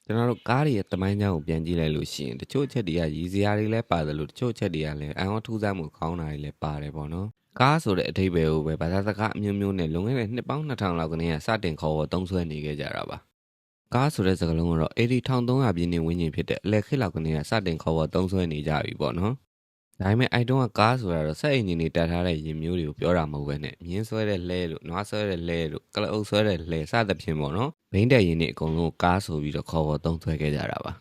ကျွန်တော်တို့ကားတွေရဲ့တမိုင်းကြောင်းကိုပြန်ကြည့်လိုက်လို့ရှိရင်တချို့ချက်တွေကရည်စရာတွေလည်းပါတယ်လို့တချို့ချက်တွေကလည်းအံ့ဩထူးဆန်းမှုကောင်းတာတွေလည်းပါတယ်ပေါ့နော်ကားဆိုတဲ့အဓိပ္ပာယ်ကိုပဲဘာသာစကားအမျိုးမျိုးနဲ့လွန်ခဲ့တဲ့နှစ်ပေါင်း2000လောက်ကနေစတင်ခေါ်ဝေါ်သုံးစွဲနေခဲ့ကြတာပါကားဆိုတဲ့စကားလုံးကတော့AD 1300ပြည့်နှစ်ဝန်းကျင်ဖြစ်တဲ့အလယ်ခေတ်လောက်ကနေစတင်ခေါ်ဝေါ်သုံးစွဲနေကြပြီပေါ့နော်ဒါပေမဲ့အဲ့တုန်းကကားဆိုတာတော့စက်အင်ဂျင်တွေတက်ထားတဲ့ရင်မျိုးတွေကိုပြောတာမဟုတ်ပဲနဲ့မြင်းဆွဲတဲ့လှဲလို့နွားဆွဲတဲ့လှဲလို့ကလအုပ်ဆွဲတဲ့လှဲစသဖြင့်ပေါ့နော်ဘိန်းတဲ့ရင်တွေအကုန်လုံးကားဆိုပြီးတော့ခေါ်ဝေါ်သုံးဆွဲခဲ့ကြတာပါ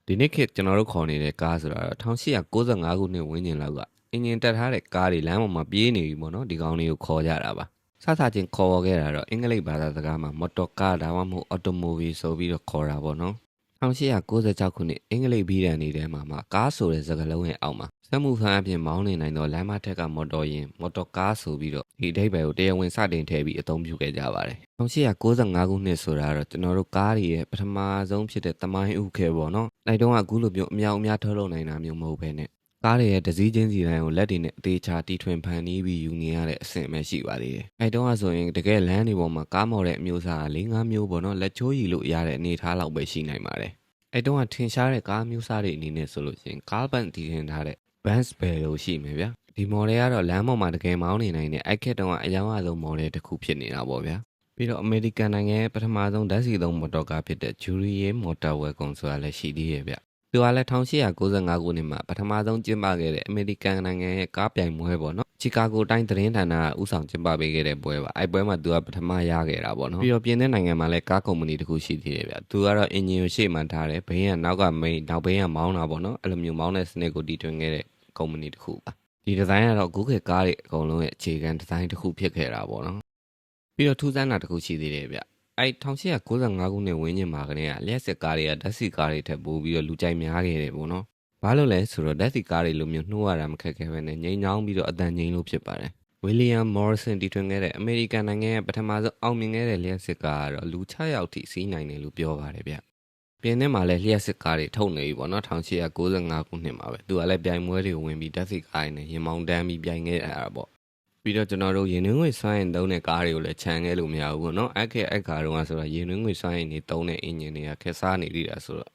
ဒီနေ့ခေတ်ကျွန်တော်တို့ခေါ်နေတဲ့ကားဆိုတာတော့1895ခုနှစ်ဝန်းကျင်လောက်ကအင်ဂျင်တက်ထားတဲ့ကားတွေလမ်းပေါ်မှာပြေးနေပြီပေါ့နော်ဒီကောင်တွေကိုခေါ်ကြတာပါစသချင်းခေါ်ဝေါ်ခဲ့တာတော့အင်္ဂလိပ်ဘာသာစကားမှာမော်တော်ကားဒါမှမဟုတ်အော်တိုမိုဘီလ်ဆိုပြီးတော့ခေါ်တာပေါ့နော်1896ခုနှစ်အင်္ဂလိပ်ဘီဒန်တွေထဲမှာကားဆိုတဲ့စကားလုံးရဲ့အောက်မှာစက်မှုဖန်အပြင်မောင်းနေနိုင်သောလမ်းမထက်ကမော်တော်ယာဉ်မော်တော်ကားဆိုပြီးတော့ဒီအဓိပ္ပာယ်ကိုတရားဝင်စတင်ထည့်ပြီးအသုံးပြုခဲ့ကြပါတယ်1895ခုနှစ်ဆိုတာတော့ကျွန်တော်တို့ကားတွေရဲ့ပထမဆုံးဖြစ်တဲ့သမိုင်းဥခဲပေါ့နော်အဲ့တုန်းကအခုလိုမျိုးအများအများထုတ်လုပ်နိုင်တာမျိုးမဟုတ်ဘဲနဲ့ကားတွေရဲ့ဒစည်းချင်းစီတိုင်းကိုလက်တွေနဲ့အသေးချာတီထွင်ဖန်တီးပြီးယူနေရတဲ့အဆင့်ပဲရှိပါသေးတယ်။အဲ့တုန်းကဆိုရင်တကယ်လမ်းတွေပေါ်မှာကားမော်တဲ့အမျိုးအစား၄၅မျိုးပေါ့နော်လက်ချိုးရည်လို့ရတဲ့အနေအထားလောက်ပဲရှိနိုင်ပါတယ်။အဲ့တုန်းကထင်ရှားတဲ့ကားမျိုးစားတွေအနေနဲ့ဆိုလို့ရှိရင်ကားပန်တီထင်ထားတဲ့ Benz Bell လို့ရှိမယ်ဗျာ။ဒီမော်ဒယ်ကတော့လမ်းပေါ်မှာတကယ်မောင်းနေနိုင်တဲ့အဲ့ခက်တုန်းကအယောင်အဆုံးမော်ဒယ်တစ်ခုဖြစ်နေတာပေါ့ဗျာ။ပြီးတော့အမေရိကန်နိုင်ငံရဲ့ပထမဆုံးဓာတ်ဆီသုံးမော်တော်ကားဖြစ်တဲ့ Julius Motor Wagon ဆိုတာလည်းရှိသေးရဲ့ဗျ။သူကလည်း1895ခုနှစ်မှာပထမဆုံးကျင်းပခဲ့တဲ့အမေရိကန်နိုင်ငံရဲ့ကားပြိုင်ပွဲပေါ့နော်ချီကာဂိုတိုင်းသတင်းဌာနကဥဆောင်ကျင်းပပေးခဲ့တဲ့ပွဲပါအဲ့ပွဲမှာသူကပထမရခဲ့တာပေါ့နော်ပြီးတော့ပြင်သစ်နိုင်ငံမှာလည်းကားကုမ္ပဏီတစ်ခုရှိသေးတယ်ဗျသူကတော့အင်ဂျင်ကိုရှေ့မှထားတယ်ဘိန်းကနောက်ကမိန်နောက်ဘိန်းကမောင်းတာပေါ့နော်အဲ့လိုမျိုးမောင်းတဲ့စနစ်ကိုတီထွင်ခဲ့တဲ့ကုမ္ပဏီတစ်ခုပါဒီဒီဇိုင်းကတော့အခုခေတ်ကားတွေအကုန်လုံးရဲ့အခြေခံဒီဇိုင်းတစ်ခုဖြစ်ခဲ့တာပေါ့နော်ပြီးတော့ထူးဆန်းတာတစ်ခုရှိသေးတယ်ဗျအဲ့1895ခုနှစ်ဝန်းကျင်မှာကတည်းကလျှက်စစ်ကားတွေကဓာတ်ဆီကားတွေထပ်ပိုးပြီးတော့လူကြိုက်များခဲ့တယ်ပေါ့နော်။ဘာလို့လဲဆိုတော့ဓာတ်ဆီကားတွေလိုမျိုးနှိုးရတာမခက်ခဲပဲနဲ့ငိမ့်ညောင်းပြီးတော့အတန်ငိမ့်လို့ဖြစ်ပါတယ်။ဝီလီယမ်မော်ရီဆန်တီထွင်ခဲ့တဲ့အမေရိကန်နိုင်ငံရဲ့ပထမဆုံးအောင်မြင်ခဲ့တဲ့လျှက်စစ်ကားကတော့လူ6ယောက်ထိစီးနိုင်တယ်လို့ပြောပါတယ်ဗျ။ပြင်သစ်မှာလည်းလျှက်စစ်ကားတွေထုတ်နေပြီပေါ့နော်1895ခုနှစ်မှာပဲ။သူကလည်းပြိုင်ပွဲတွေဝင်ပြီးဓာတ်ဆီကားတွေနဲ့ရင်မောင်းတန်းပြီးပြိုင်ခဲ့တာပေါ့။ပြီးတော့ကျွန်တော်တို့ရင်နှင်းငွေစွမ်းအင်သုံးတဲ့ကားတွေကိုလည်းခြံခဲ့လို့မရဘူးပေါ့နော်အဲ့ကားတော့ဆိုတာရင်နှင်းငွေစွမ်းအင်တွေသုံးတဲ့အင်ဂျင်တွေကခက်စားနေသေးတာဆိုတော့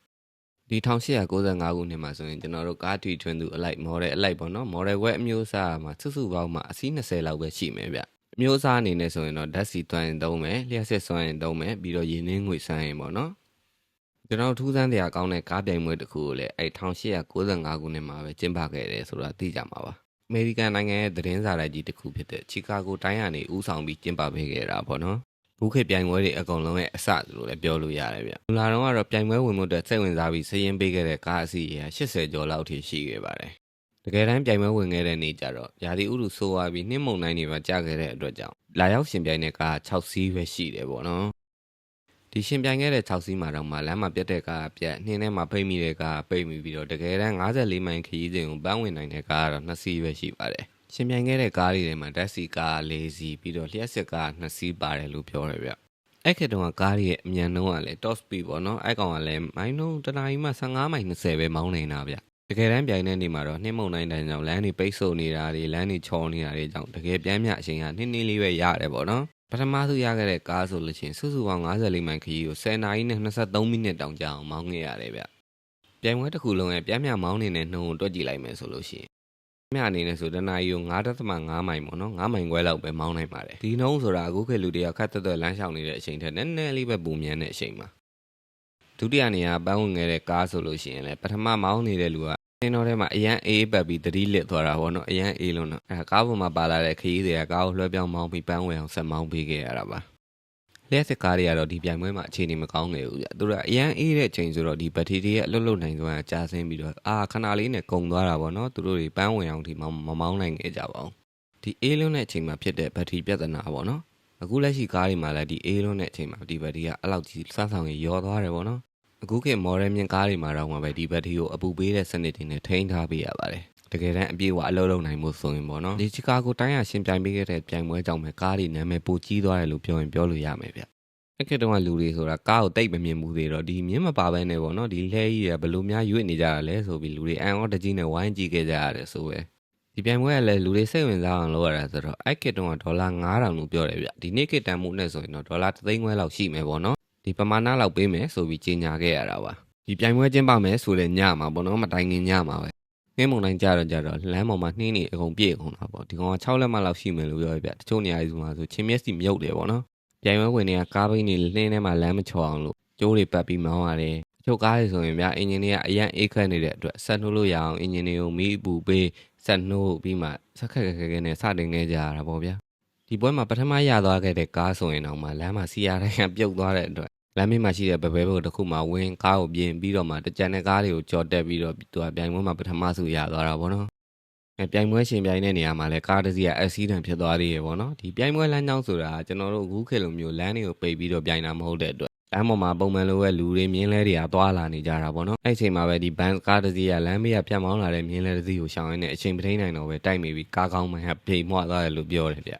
ဒီ1895ခုနှစ်မှာဆိုရင်ကျွန်တော်တို့ကားထွေထွင်းသူအလိုက်မော်ဒယ်အလိုက်ပေါ့နော်မော်ဒယ်ဝက်အမျိုးအစားမှာစုစုပေါင်းမှာအစီး20လောက်ပဲရှိမယ်ဗျအမျိုးအစားအနေနဲ့ဆိုရင်တော့ဓာတ်ဆီသွမ်းရင်သုံးမယ်လျှက်စစ်စွမ်းအင်သုံးမယ်ပြီးတော့ရင်နှင်းငွေစွမ်းအင်ပေါ့နော်ကျွန်တော်ထူးဆန်းတရားကောင်းတဲ့ကားပြိုင်ပွဲတစ်ခုကိုလည်းအဲ့1895ခုနှစ်မှာပဲကျင်းပခဲ့တယ်ဆိုတာသိကြမှာပါအမေရိကန်နိုင်ငံရဲ့သတင်းစာတိုက်ကြီးတစ်ခုဖြစ်တဲ့ချီကာဂိုတိုင်းကနေဦးဆောင်ပြီးကျင်းပပေးခဲ့တာပေါ့နော်။ဘူးခေတ်ပြိုင်ပွဲတွေအကုန်လုံးရဲ့အစလို့လည်းပြောလို့ရတယ်ဗျ။လူလာတော့ကတော့ပြိုင်ပွဲဝင်မှုအတွက်စိတ်ဝင်စားပြီးစည်ရင်ပေးခဲ့တဲ့ကားအစီးရေ80ကျော်လောက်ထိရှိခဲ့ပါတယ်။တကယ်တမ်းပြိုင်ပွဲဝင်ခဲ့တဲ့နေ့ကျတော့ရာသီဥတုဆိုးဝါးပြီးနှင်းမုန်တိုင်းတွေပါကြာခဲ့တဲ့အတွက်ကြောင့်လာရောက်ရှင်ပြိုင်တဲ့ကား6စီးပဲရှိတယ်ပေါ့နော်။ဒီရှင်ပြိုင်ခဲ့တဲ့6စီးမှာတော့မှလမ်းမှာပြတ်တဲ့ကားပြတ်နှင်းထဲမှာဖိတ်မိတဲ့ကားပိတ်မိပြီးတော့တကယ်တမ်း54မိုင်ခရီးစဉ်ကိုပန်းဝင်နိုင်တဲ့ကားကတော့2စီးပဲရှိပါတယ်ရှင်ပြိုင်ခဲ့တဲ့ကားတွေထဲမှာဓာတ်ဆီကား4စီးပြီးတော့လျှက်စစ်ကား2စီးပါတယ်လို့ပြောရဗျအဲ့ခေတ်တုန်းကကားတွေရဲ့အမြန်နှုန်းကလည်း top speed ပေါ့နော်အဲ့ကောင်ကလည်းမိုင်နှုန်းတစ်နာရီမှ15မိုင်20ပဲမောင်းနေတာဗျတကယ်တမ်းပြိုင်တဲ့နေ့မှာတော့နှင်းမုန်တိုင်းတန်းကြောင့်လမ်းတွေပိတ်ဆို့နေတာတွေလမ်းတွေချော်နေတာတွေကြောင့်တကယ်ပြမ်းမြအချိန်ကနှင်းနှင်းလေးပဲရတယ်ပေါ့နော်ပထမဆုံးရခဲ့တဲ့ကားဆိုလို့ရှိရင်စုစုပေါင်း54မိုင်ခရီးကို10နာရီနဲ့23မိနစ်တောင်ကြာအောင်မောင်းခဲ့ရတယ်ဗျပြိုင်ပွဲတစ်ခုလုံးရဲ့ပြမ်းမြမောင်းနေတဲ့နှုန်းကိုတွက်ကြည့်လိုက်မယ်ဆိုလို့ရှိရင်မြအနေနဲ့ဆိုတနာရီကို9.5မိုင်ပေါ့နော်9မိုင်ခွဲလောက်ပဲမောင်းနိုင်ပါတယ်ဒီနှုန်းဆိုတာအခုခေတ်လူတယောက်ခက်တက်လမ်းလျှောက်နေတဲ့အချိန်ထက်နည်းနည်းလေးပဲပုံမြန်တဲ့အချိန်မှာဒုတိယနေရာပန်းဝင်ခဲ့တဲ့ကားဆိုလို့ရှိရင်လည်းပထမမောင်းနေတဲ့လူကအင်းတော်ထဲမှာအရန်အေးပတ်ပြီးတတိလစ်သွားတာပေါ့နော်အရန်အေးလုံးတော့အဲကားပေါ်မှာပါလာတဲ့ခရီးတွေကကားကိုလွှဲပြောင်းမောင်းပြီးပန်းဝင်အောင်ဆက်မောင်းပေးခဲ့ရတာပါလျှက်စစ်ကားတွေကတော့ဒီပြိုင်ပွဲမှာအခြေအနေမကောင်းခဲ့ဘူးဗျသူတို့ကအရန်အေးတဲ့ချိန်ဆိုတော့ဒီဘက်ထရီတွေရဲ့အလွတ်လွတ်နိုင်စွမ်းကြာဆင်းပြီးတော့ခဏလေးနဲ့ကုန်သွားတာပေါ့နော်သူတို့တွေပန်းဝင်အောင်ဒီမမောင်းနိုင်ခဲ့ကြပါဘူးဒီအေးလုံးတဲ့အချိန်မှာဖြစ်တဲ့ဘက်ထရီပြဿနာပေါ့နော်အခုလက်ရှိကားတွေမှာလည်းဒီအေးလုံးတဲ့အချိန်မှာဒီဘက်ထရီကအဲ့လောက်ကြီးစမ်းဆောင်ရောသွားတယ်ပေါ့နော်အခုခေတ်မော်ဒယ်မြင်ကားတွေမှာတော့ပဲဒီဘက်ထရီကိုအပူပေးတဲ့စနစ်တွေနဲ့ထိန်းထားပေးရပါတယ်တကယ်တမ်းအပြည့်အဝအလုပ်လုပ်နိုင်မှုဆိုရင်ပေါ့နော်ဒီချီကာဂိုတိုင်းကရှင်ပြိုင်ပေးခဲ့တဲ့ပြိုင်ပွဲကြောင့်ပဲကားတွေနာမည်ပိုကြီးသွားတယ်လို့ပြောရင်ပြောလို့ရမယ်ဗျအဲ့ခေတ်တုန်းကလူတွေဆိုတာကားကိုတိတ်မမြင်ဘူးသေးတော့ဒီမြင်မပါဘဲနဲ့ပေါ့နော်ဒီလှဲကြီးရဘယ်လိုများရွေ့နေကြတာလဲဆိုပြီးလူတွေအန်အော်တကြီးနဲ့ဝိုင်းကြည့်ခဲ့ကြရတယ်ဆိုပဲဒီပြိုင်ပွဲကလည်းလူတွေစိတ်ဝင်စားအောင်လုပ်ရတာဆိုတော့အဲ့ခေတ်တုန်းကဒေါ်လာ9000လို့ပြောတယ်ဗျဒီနေ့ခေတ်တန်မှုနဲ့ဆိုရင်တော့ဒေါ်လာ3သိန်းခွဲလောက်ရှိမယ်ပေါ့နော် ဒီပမာဏလောက်ပေးမယ်ဆိုပြီးကြီးညာခဲ့ရတာပါဒီပြိုင်ပွဲကျင်းပမယ်ဆိုတဲ့ညမှာပေါ့နော်မတိုင်ခင်ညမှာပဲနှင်းမုန်တိုင်းကြတော့လမ်းပေါ်မှာနှင်းနေအကုန်ပြည့်ကုန်တာပေါ့ဒီကောင်က6လက်မှလောက်ရှိမယ်လို့ပြောရပြတချို့နေရာကြီးမှာဆိုချင်းမျက်စိမြုပ်တယ်ပေါ့နော်ပြိုင်ပွဲဝင်တွေကကားဘိန်းတွေနှင်းထဲမှာလမ်းမချော်အောင်လို့ကျိုးတွေပတ်ပြီးမောင်းရတယ်တချို့ကားတွေဆိုရင်ဗျအင်ဂျင်တွေကအရန်အေးခတ်နေတဲ့အတွက်ဆက်နှိုးလို့ရအောင်အင်ဂျင်တွေကိုမီးအပူပေးဆက်နှိုးပြီးမှဆက်ခက်ခက်နဲ့စတင်ခဲ့ကြရတာပေါ့ဗျာဒီပွဲမှာပထမရသွားခဲ့တဲ့ကားဆိုရင်တော့မှလမ်းမှာစီယာတိုင်းကပြုတ်သွားတဲ့အတွက်လမ်းမေးမှာရှိတဲ့ဘဲဘုတ်တစ်ခုမှာဝင်ကားကိုပြင်ပြီးတော့မှတကြံတဲ့ကားတွေကိုကြော်တက်ပြီးတော့သူကပြိုင်ပွဲမှာပထမဆုရသွားတာပေါ့နော်ပြိုင်ပွဲရှင်ပြိုင်တဲ့နေရာမှာလည်းကားတစ်စီးက accident ဖြစ်သွားသေးရပေါ့နော်ဒီပြိုင်ပွဲလမ်းကြောင်းဆိုတာကျွန်တော်တို့အခုခေတ်လိုမျိုးလမ်းတွေကိုပိတ်ပြီးတော့ပြိုင်တာမဟုတ်တဲ့အတွက်လမ်းပေါ်မှာပုံမှန်လိုပဲလူတွေမြင်းလဲတွေကသွားလာနေကြတာပေါ့နော်အဲ့အချိန်မှာပဲဒီဘန်ကားတစ်စီးကလမ်းမေးကပြတ်မောင်းလာတဲ့မြင်းလဲတစ်စီးကိုရှောင်ရင်းနဲ့အချိန်ပထိန်နိုင်တော့ပဲတိုက်မိပြီးကားကောင်းမှန်ကပြေမွသွားတယ်လို့ပြောတယ်ဗျ